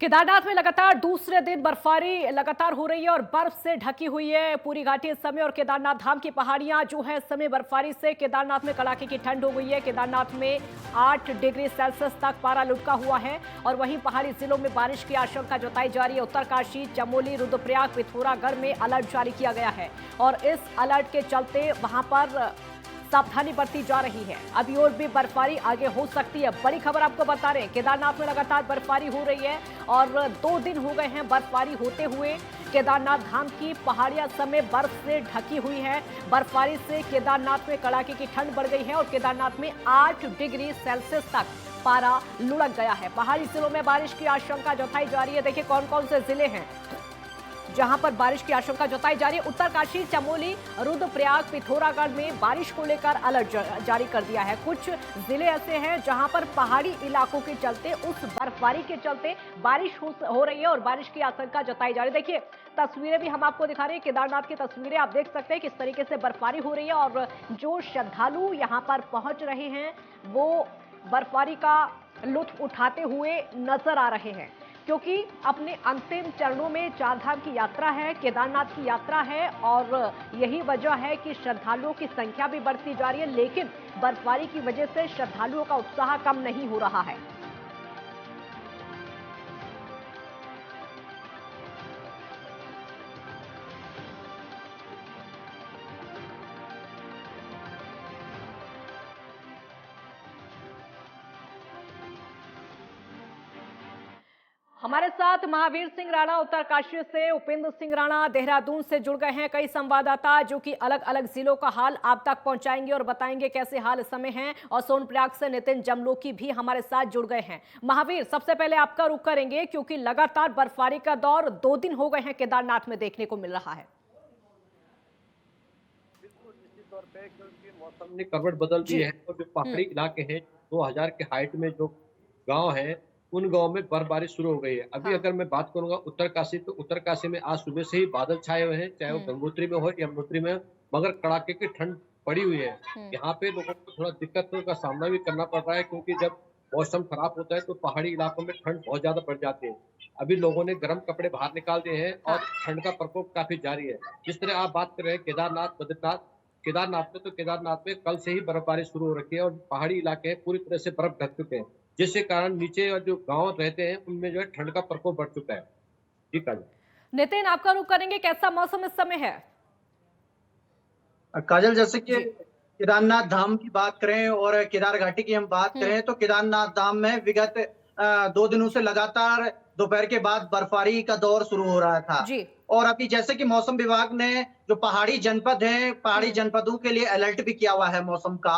केदारनाथ में लगातार दूसरे दिन बर्फबारी लगातार हो रही है और बर्फ से ढकी हुई है पूरी घाटी इस समय। और केदारनाथ धाम की पहाड़ियां जो है इस समय बर्फबारी से केदारनाथ में कड़ाके की ठंड हो गई है। केदारनाथ में 8 डिग्री सेल्सियस तक पारा लुढ़का हुआ है और वहीं पहाड़ी जिलों में बारिश की आशंका जताई जा रही है। उत्तरकाशी, चमोली, रुद्रप्रयाग, पिथौरागढ़ में अलर्ट जारी किया गया है और इस अलर्ट के चलते वहां पर सावधानी बरती जा रही है। अभी और भी बर्फबारी आगे हो सकती है। बड़ी खबर आपको बता रहे हैं, केदारनाथ में लगातार बर्फबारी हो रही है और 2 दिन हो गए हैं बर्फबारी होते हुए। केदारनाथ धाम की पहाड़ियां समय बर्फ से ढकी हुई है। बर्फबारी से केदारनाथ में कड़ाके की ठंड बढ़ गई है और केदारनाथ में 8 डिग्री सेल्सियस तक पारा लुढ़क गया है। पहाड़ी जिलों में बारिश की आशंका जताई जा रही है। देखिए कौन कौन से जिले हैं जहां पर बारिश की आशंका जताई जा रही है। उत्तरकाशी, चमोली, रुद्रप्रयाग, पिथौरागढ़ में बारिश को लेकर अलर्ट जारी कर दिया है। कुछ जिले ऐसे हैं जहां पर पहाड़ी इलाकों के चलते, उस बर्फबारी के चलते बारिश हो रही है और बारिश की आशंका जताई जा रही है। देखिए तस्वीरें भी हम आपको दिखा रहे हैं, केदारनाथ की तस्वीरें आप देख सकते हैं किस तरीके से बर्फबारी हो रही है और जो श्रद्धालु यहाँ पर पहुंच रहे हैं वो बर्फबारी का लुत्फ उठाते हुए नजर आ रहे हैं, क्योंकि अपने अंतिम चरणों में चारधाम की यात्रा है, केदारनाथ की यात्रा है और यही वजह है कि श्रद्धालुओं की संख्या भी बढ़ती जा रही है। लेकिन बर्फबारी की वजह से श्रद्धालुओं का उत्साह कम नहीं हो रहा है। हमारे साथ महावीर सिंह राणा उत्तरकाशी से, उपेंद्र सिंह राणा देहरादून से जुड़ गए हैं। कई संवाददाता जो कि अलग अलग जिलों का हाल आप तक पहुंचाएंगे और बताएंगे कैसे हाल इस समय हैं। और सोनप्रयाग से नितिन जमलोकी भी हमारे साथ जुड़ गए हैं। महावीर, सबसे पहले आपका रुख करेंगे क्योंकि लगातार बर्फबारी का दौर 2 दिन हो गए हैं केदारनाथ में देखने को मिल रहा है। बिल्कुल निश्चित तौर पे क्योंकि मौसम ने करवट बदल दी है और जो पहाड़ी इलाके हैं 2000 के हाइट में जो गांव है उन गांव में बर्फबारी शुरू हो गई है। अभी हाँ। अगर मैं बात करूंगा उत्तरकाशी, तो उत्तरकाशी में आज सुबह से ही बादल छाए हुए हैं, चाहे वो गंगोत्री में हो, यमुनोत्री में, मगर कड़ाके की ठंड पड़ी हुई है। यहाँ पे लोगों को थोड़ा दिक्कतों का सामना भी करना पड़ रहा है क्योंकि जब मौसम खराब होता है तो पहाड़ी इलाकों में ठंड बहुत ज्यादा बढ़ जाती है। अभी लोगों ने गर्म कपड़े बाहर निकाल दिए हैं और ठंड का प्रकोप काफी जारी है। जिस तरह आप बात कर रहे हैं केदारनाथ, बद्रीनाथ, केदारनाथ में कल से ही बर्फबारी शुरू हो रखी है और पहाड़ी इलाके पूरी तरह से बर्फ ढक चुके हैं, जिसके कारण नीचे और जो गांव रहते हैं उनमें जो है ठंड का प्रकोप बढ़ चुका है। जी काजल। नितिन, आपका रुख करेंगे, कैसा मौसम इस समय है? काजल, जैसे कि केदारनाथ धाम की बात करें और केदार घाटी की हम बात करें तो केदारनाथ धाम में विगत 2 दिनों से लगातार दोपहर के बाद बर्फबारी का दौर शुरू हो रहा था जी। और अभी जैसे कि मौसम विभाग ने जो पहाड़ी जनपद है, पहाड़ी जनपदों के लिए अलर्ट भी किया हुआ है मौसम का।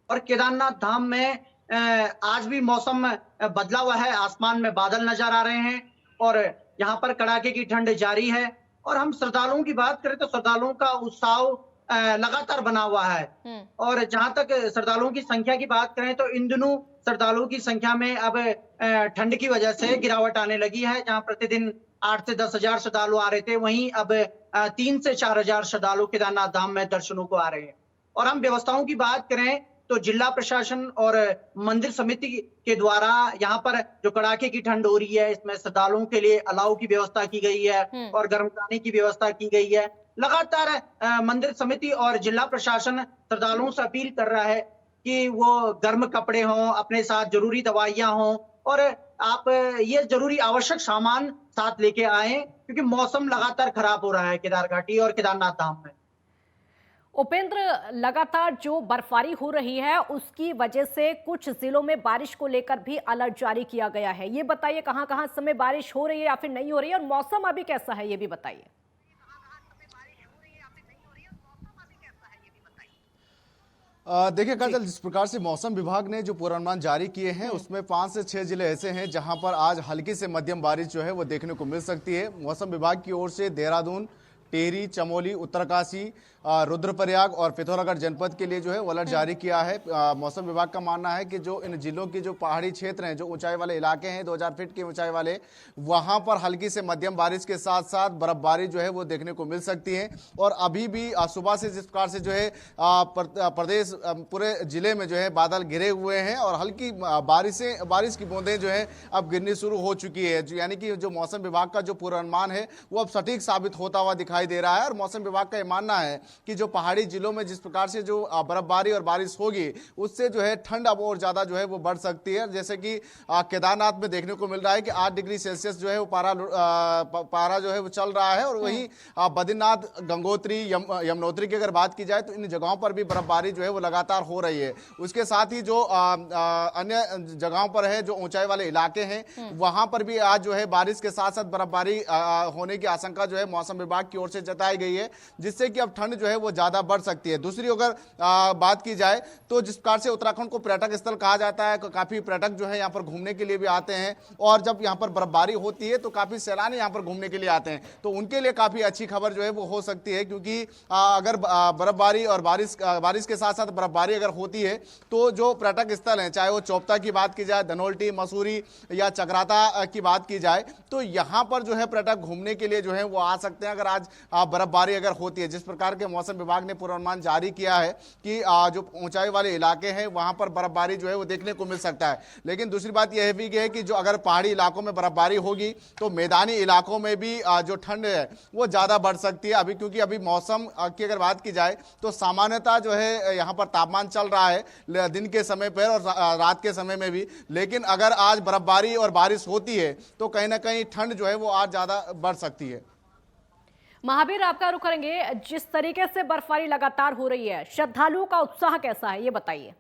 और केदारनाथ धाम में आज भी मौसम बदला हुआ है, आसमान में बादल नजर आ रहे हैं और यहाँ पर कड़ाके की ठंड जारी है। और हम श्रद्धालुओं की बात करें तो श्रद्धालुओं का उत्साह लगातार बना हुआ है। और जहां तक श्रद्धालुओं की संख्या की बात करें तो इन दिनों श्रद्धालुओं की संख्या में अब ठंड की वजह से गिरावट आने लगी है। जहां प्रतिदिन 8 से 10 हजार श्रद्धालु आ रहे थे, वहीं अब 3 से 4 हजार श्रद्धालु केदारनाथ धाम में दर्शनों को आ रहे हैं। और हम व्यवस्थाओं की बात करें तो जिला प्रशासन और मंदिर समिति के द्वारा यहाँ पर जो कड़ाके की ठंड हो रही है इसमें श्रद्धालुओं के लिए अलाव की व्यवस्था की गई है और गर्म पानी की व्यवस्था की गई है। लगातार मंदिर समिति और जिला प्रशासन श्रद्धालुओं से अपील कर रहा है कि वो गर्म कपड़े हों, अपने साथ जरूरी दवाइयां हों और आप ये जरूरी आवश्यक सामान साथ लेके आए क्योंकि मौसम लगातार खराब हो रहा है केदार घाटी और केदारनाथ धाम में। उपेंद्र, लगातार जो बर्फबारी हो रही है उसकी वजह से कुछ जिलों में बारिश को लेकर भी अलर्ट जारी किया गया है। ये बताइए कहां कहां इस समय बारिश हो रही है या फिर नहीं हो रही है और मौसम अभी कैसा है ये भी बताइए। देखिए काजल, जिस प्रकार से मौसम विभाग ने जो पूर्वानुमान जारी किए हैं उसमें 5 से 6 जिले ऐसे हैं जहां पर आज हल्की से मध्यम बारिश जो है वो देखने को मिल सकती है। मौसम विभाग की ओर से देहरादून, टेहरी, चमोली, उत्तरकाशी, रुद्रप्रयाग और पिथौरागढ़ जनपद के लिए जो है अलर्ट जारी किया है। मौसम विभाग का मानना है कि जो इन जिलों की जो पहाड़ी क्षेत्र हैं, जो ऊंचाई वाले इलाके हैं 2000 फीट की ऊंचाई वाले, वहां पर हल्की से मध्यम बारिश के साथ साथ बर्फबारी जो है वो देखने को मिल सकती है। और अभी भी सुबह से जिस प्रकार से जो है प्रदेश पूरे जिले में जो है बादल घिरे हुए हैं और हल्की बारिश की बूंदें जो है अब गिरनी शुरू हो चुकी है, यानी कि जो मौसम विभाग का जो पूर्वानुमान है वो अब सटीक साबित होता हुआ दिखाई दे रहा है। और मौसम विभाग का यह मानना है कि जो पहाड़ी जिलों में जिस प्रकार से जो बर्फबारी और बारिश होगी उससे जो है ठंड अब और ज्यादा जो है वो बढ़ सकती है। जैसे कि केदारनाथ में देखने को मिल रहा है कि 8 डिग्री सेल्सियस जो है वो पारा जो है वो चल रहा है। और वहीं बद्रीनाथ, गंगोत्री, यमुनोत्री की अगर बात की जाए तो इन जगहों पर भी बर्फबारी जो है वो लगातार हो रही है। उसके साथ ही जो अन्य जगहों पर है, जो ऊंचाई वाले इलाके हैं, वहां पर भी आज जो है बारिश के साथ साथ बर्फबारी होने की आशंका जो है मौसम विभाग की ओर से जताई गई है, जिससे कि अब ठंड जो है वो ज्यादा बढ़ सकती है। दूसरी अगर बात की जाए तो जिस प्रकार से उत्तराखंड को पर्यटक स्थल कहा जाता है, काफी पर्यटक जो है यहाँ पर घूमने के लिए भी आते हैं और जब यहाँ पर बर्फबारी होती है तो काफी सैलानी यहाँ पर घूमने के लिए आते हैं, तो उनके लिए काफी अच्छी खबर जो है वो हो सकती है। क्योंकि अगर बर्फबारी और बारिश के साथ साथ बर्फबारी अगर होती है तो जो पर्यटक स्थल हैं, चाहे वो चोपता की बात की जाए, धनोल्टी, मसूरी या चक्राता की बात की जाए, तो यहाँ पर जो है पर्यटक घूमने के लिए जो है वो आ सकते हैं अगर आज बर्फबारी अगर होती है। जिस प्रकार के मौसम विभाग ने पूर्वानुमान जारी किया है कि जो ऊंचाई वाले इलाके हैं वहां पर बर्फबारी जो है वो देखने को मिल सकता है। लेकिन दूसरी बात यह भी है कि जो अगर पहाड़ी इलाकों में बर्फबारी होगी तो मैदानी इलाकों में भी जो ठंड है वो ज्यादा बढ़ सकती है। अभी क्योंकि अभी मौसम की अगर बात की जाए तो सामान्यतः जो है यहाँ पर तापमान चल रहा है दिन के समय पर और रात के समय में भी, लेकिन अगर आज बर्फबारी और बारिश होती है तो कहीं ना कहीं ठंड जो है वो आज ज्यादा बढ़ सकती है। महावीर, आपका रुख करेंगे। जिस तरीके से बर्फबारी लगातार हो रही है, श्रद्धालुओं का उत्साह कैसा है, ये बताइए।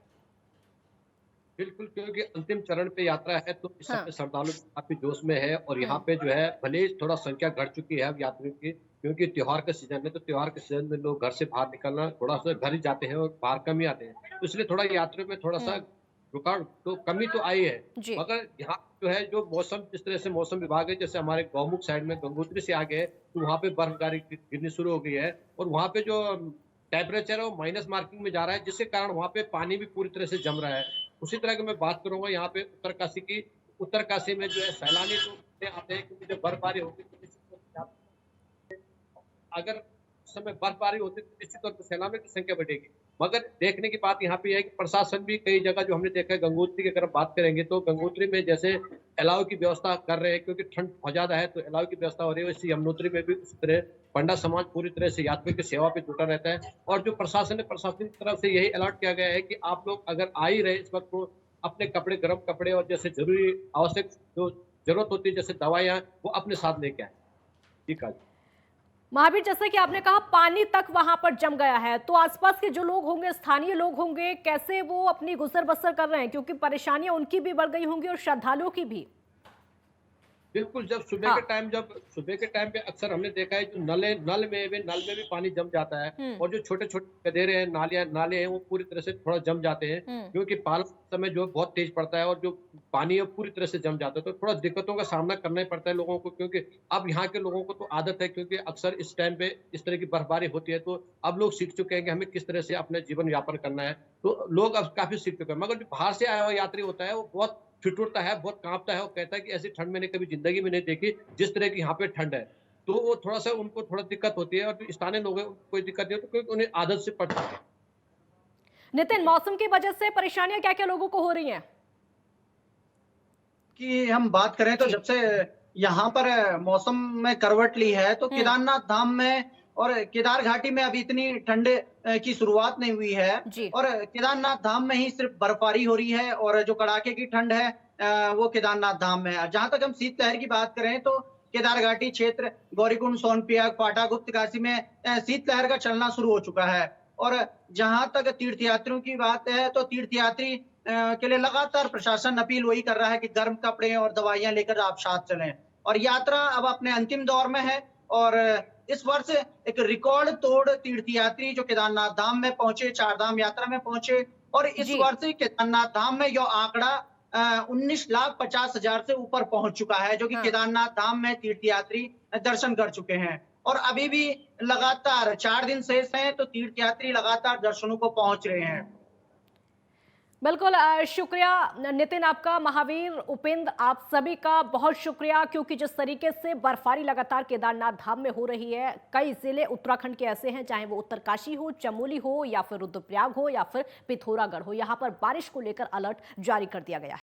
बिल्कुल, क्योंकि अंतिम चरण पे यात्रा है तो इस समय श्रद्धालु काफी जोश में है। और यहाँ पे जो है भले ही थोड़ा संख्या घट चुकी है अब यात्रियों की, क्योंकि त्योहार का सीजन है, तो त्योहार के सीजन में लोग घर से बाहर निकलना थोड़ा सा घर ही जाते हैं और बाहर कम ही आते हैं, तो इसलिए थोड़ा यात्रियों में थोड़ा सा रुकावट तो कमी तो आई है। मगर यहाँ जो है जो मौसम, जिस तरह से मौसम विभाग है, जैसे हमारे गौमुख साइड में गंगोत्री से आगे है तो वहाँ पे बर्फबारी गिरनी शुरू हो गई है और वहाँ पे जो टेम्परेचर है वो माइनस मार्किंग में जा रहा है, जिसके कारण वहाँ पे पानी भी पूरी तरह से जम रहा है। उसी तरह की मैं बात करूंगा यहाँ पे उत्तरकाशी की। उत्तरकाशी में जो है सैलानी तो आते हैं क्योंकि जब बर्फबारी होती है तो अगर समय बर्फबारी होती है तो निश्चित तौर पर सैलानियों की संख्या बढ़ेगी। मगर देखने की बात यहाँ पे है कि प्रशासन भी कई जगह जो हमने देखा है, गंगोत्री की अगर बात करेंगे तो गंगोत्री में जैसे अलाव की व्यवस्था कर रहे हैं क्योंकि ठंड बहुत ज्यादा है, तो अलाव की व्यवस्था हो रही है। वैसे यमुनोत्री में भी उस तरह पंडा समाज पूरी तरह से यात्रियों की सेवा पे जुटा रहता है। और जो प्रशासन की तरफ से यही अलर्ट किया गया है कि आप लोग अगर आ ही रहे इस वक्त तो अपने कपड़े, गर्म कपड़े और जैसे जरूरी आवश्यक जो जरूरत होती है जैसे दवाइयाँ, वो अपने साथ लेके आए। ठीक है महावीर, जैसे कि आपने कहा पानी तक वहां पर जम गया है, तो आसपास के जो लोग होंगे, स्थानीय लोग होंगे, कैसे वो अपनी गुजर बसर कर रहे हैं, क्योंकि परेशानियां उनकी भी बढ़ गई होंगी और श्रद्धालुओं की भी। बिल्कुल, जब सुबह के टाइम पे अक्सर हमने देखा है जो नल में भी पानी जम जाता है और जो छोटे छोटे गदेरे हैं, नाले हैं, वो पूरी तरह से थोड़ा जम जाते हैं क्योंकि पाला समय जो बहुत तेज पड़ता है और जो पानी है पूरी तरह से जम जाता है, तो थोड़ा दिक्कतों का सामना करना ही पड़ता है लोगों को। क्योंकि अब यहाँ के लोगों को तो आदत है, क्योंकि अक्सर इस टाइम पे इस तरह की बर्फबारी होती है, तो अब लोग सीख चुके हैं कि हमें किस तरह से अपना जीवन यापन करना है, तो लोग अब काफी सीख चुके हैं। मगर जो बाहर से आया हुआ यात्री होता है वो बहुत ठिठुरता है, बहुत कांपता है, वो कहता है कि ऐसी ठंड मैंने कभी जिंदगी में नहीं देखी जिस तरह की यहाँ पे ठंड है, तो वो थोड़ा सा उनको थोड़ा दिक्कत होती है। और जो स्थानीय लोग हैं कोई दिक्कत नहीं होती क्योंकि उन्हें आदत से पड़ चुकी है। नितिन, मौसम की वजह से परेशानियां क्या क्या लोगों को हो रही हैं? कि हम बात करें तो जब से यहाँ पर मौसम में करवट ली है तो केदारनाथ धाम में और केदार घाटी में अभी इतनी ठंड की शुरुआत नहीं हुई है और केदारनाथ धाम में ही सिर्फ बर्फबारी हो रही है और जो कड़ाके की ठंड है वो केदारनाथ धाम में है। जहां तक हम शीतलहर की बात करें तो केदार घाटी क्षेत्र, गौरीकुंड, सोनप्रयाग, पाटा, गुप्तकाशी में शीतलहर का चलना शुरू हो चुका है। और जहां तक तीर्थयात्रियों की बात है तो तीर्थयात्री के लिए लगातार प्रशासन अपील वही कर रहा है कि गर्म कपड़े और दवाइयां लेकर आप साथ चलें। और यात्रा अब अपने अंतिम दौर में है और इस वर्ष एक रिकॉर्ड तोड़ तीर्थयात्री जो केदारनाथ धाम में पहुंचे, 4 धाम यात्रा में पहुंचे और इस वर्ष केदारनाथ धाम में यह आंकड़ा 19,50,000 से ऊपर पहुंच चुका है, जो कि केदारनाथ धाम में तीर्थयात्री दर्शन कर चुके हैं। और अभी भी लगातार 4 दिन शेष हैं, तो तीर्थयात्री लगातार दर्शनों को पहुंच रहे हैं। बिल्कुल शुक्रिया नितिन आपका, महावीर, उपेंद्र, आप सभी का बहुत शुक्रिया, क्योंकि जिस तरीके से बर्फबारी लगातार केदारनाथ धाम में हो रही है, कई जिले उत्तराखंड के ऐसे हैं, चाहे वो उत्तरकाशी हो, चमोली हो या फिर रुद्रप्रयाग हो या फिर पिथौरागढ़ हो, यहाँ पर बारिश को लेकर अलर्ट जारी कर दिया गया है।